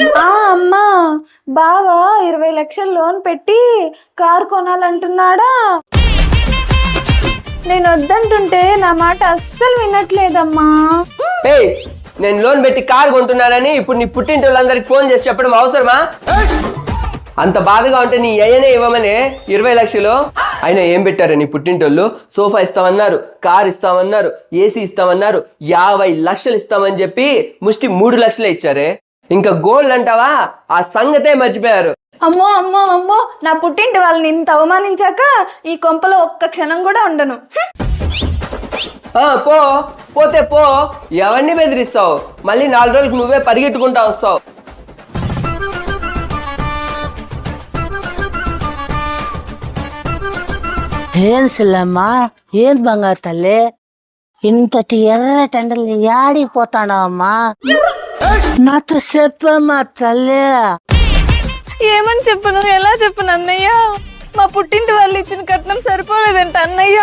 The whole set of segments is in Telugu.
అమ్మా, బావా 20 లక్షలు లోన్ పెట్టి కారు కొనాలంటున్నాడా? నేను వద్దంటుంటే నా మాట అస్సలు వినట్లేదమ్మా. నేను లోన్ పెట్టి కారు కొంటున్నానని ఇప్పుడు నీ పుట్టింటి వాళ్ళందరికి ఫోన్ చేసి చెప్పడం అవసరమా? అంత బాధగా ఉంటే నీ అయ్యనే ఇవ్వమని 20 లక్షలు. అయినా ఏం పెట్టారు నీ పుట్టింటోళ్ళు? సోఫా ఇస్తామన్నారు, కార్ ఇస్తామన్నారు, ఏసీ ఇస్తామన్నారు, 50 లక్షలు ఇస్తామని చెప్పి ముష్టి 3 లక్షలే ఇచ్చారే. ఇంకా గోల్డ్ అంటావా? ఆ సంగతే మర్చిపోయారు. అమ్మో అమ్మో అమ్మో, నా పుట్టింటి వాళ్ళని ఇంత అవమానించాక ఈ కొంపలో ఒక్క క్షణం కూడా ఉండను. పోతే పో, ఎవరిని బెదిరిస్తావు? మళ్ళీ 4 రోజులకు నువ్వే పరిగెట్టుకుంటా వస్తావు. ఏం సిల్లమ్మా, ఏం బంగారు తల్లి, ఇంతటి ఎర్ర టెండర్లు యాడిపోతాడమ్మా? నాతో చెప్పమ్మా తల్లి. ఏమని చెప్పను, ఎలా చెప్పను అన్నయ్య? మా పుట్టింటి వాళ్ళు ఇచ్చిన కట్నం సరిపోలేదంట అన్నయ్య.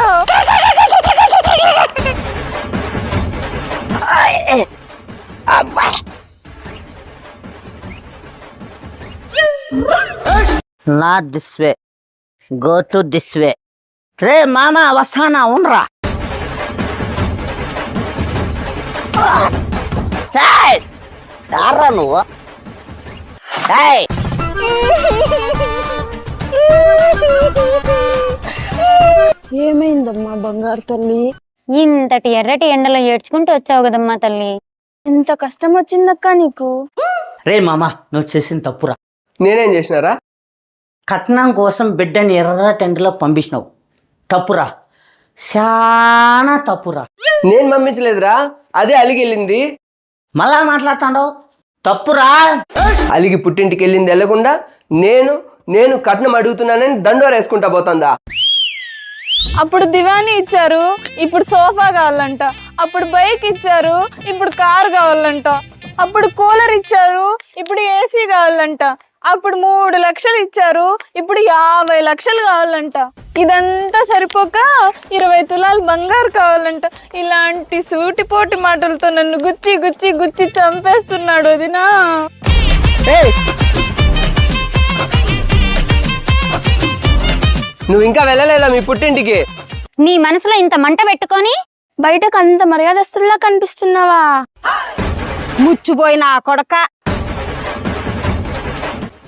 Not this way. Go to this way. రే మామ వస్తానా, ఉండరా. యారా నువ్వు? ఏమైందమ్మా బంగారు తల్లి? ఇంతటి ఎర్రటి ఎండలో ఏడ్చుకుంటూ వచ్చావు కదమ్మా తల్లి. ఇంత కష్టం వచ్చిందక్క నీకు? రే మామ, నువ్వు చేసిన తప్పురా. నేనేం చేసినారా? కట్నం కోసం బిడ్డని ఎర్ర టెండర్లో పంపించినావు. తప్పురా, చాలా తప్పురా. నేను పంపించలేదురా, అదే అలిగి వెళ్ళింది. మళ్ళా మాట్లాడుతాండవు, తప్పురా. అలిగి పుట్టింటికి వెళ్ళింది వెళ్ళకుండా నేను కట్నం అడుగుతున్నానని దండోర వేసుకుంటా పోతుందా? అప్పుడు దివానీ ఇచ్చారు, ఇప్పుడు సోఫా కావాలంట. అప్పుడు బైక్ ఇచ్చారు, ఇప్పుడు కారు కావాలంట. అప్పుడు కూలర్ ఇచ్చారు, ఇప్పుడు ఏసీ కావాలంట. అప్పుడు 3 లక్షలు ఇచ్చారు, ఇప్పుడు 50 లక్షలు కావాలంట. ఇదంతా సరిపోక 20 తులాలు బంగారు కావాలంట. ఇలాంటి సూటిపోటి మాటలతో నన్ను గుచ్చి గుచ్చి గుచ్చి చంపేస్తున్నాడు వదినా. నువ్వు ఇంకా వెళ్ళలేదా మీ పుట్టింటికి? నీ మనసులో ఇంత మంట పెట్టుకొని బయటకు అంత మర్యాదస్తుల్లా కనిపిస్తున్నావా? ముచ్చిపోయిన కొడక.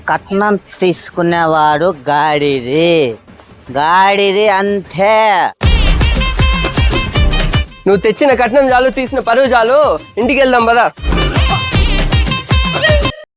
కట్నం తీసుకునేవాడు గాడిది అంతే. నువ్వు తెచ్చిన కట్నం చాలు, తీసిన పరువు చాలు, ఇంటికి వెళ్దాం పదా.